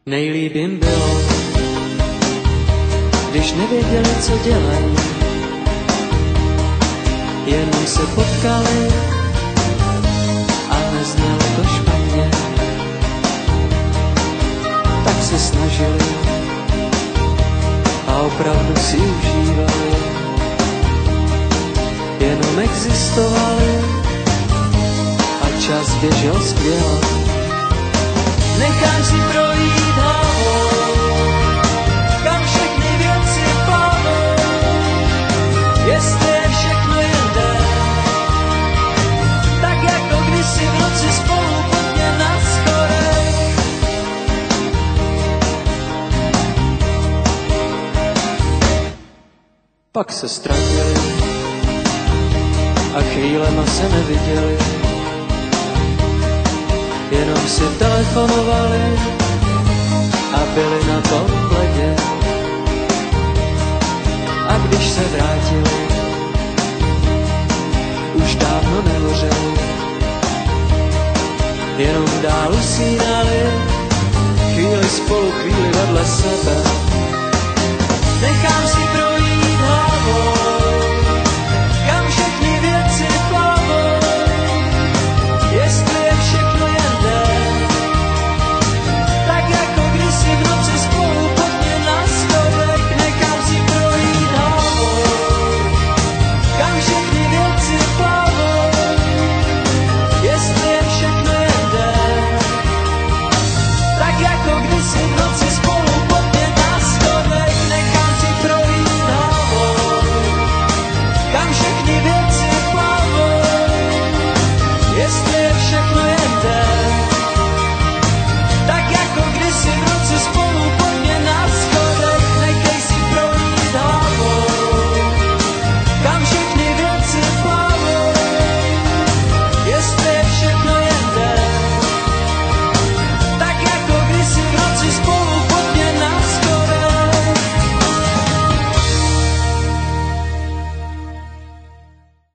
Nejlíp jim bylo, když nevěděli, co dělají, jenom se potkali a neznělo to špatně, tak se snažili a opravdu si užívali, jenom existovali a čas běžel skvěle. Nechám si projít hlavou, kam všechny věci plavou, jestli je všechno jen jde, tak jako kdysi v noci spolu pojďme na schodech. Pak se ztratili a chvílema se neviděli, jenom si telefonovali a byli na tom ledě. A když se vrátili, už dávno nehořeli, jenom dál usínali, chvíli spolu, chvíli vedle sebe.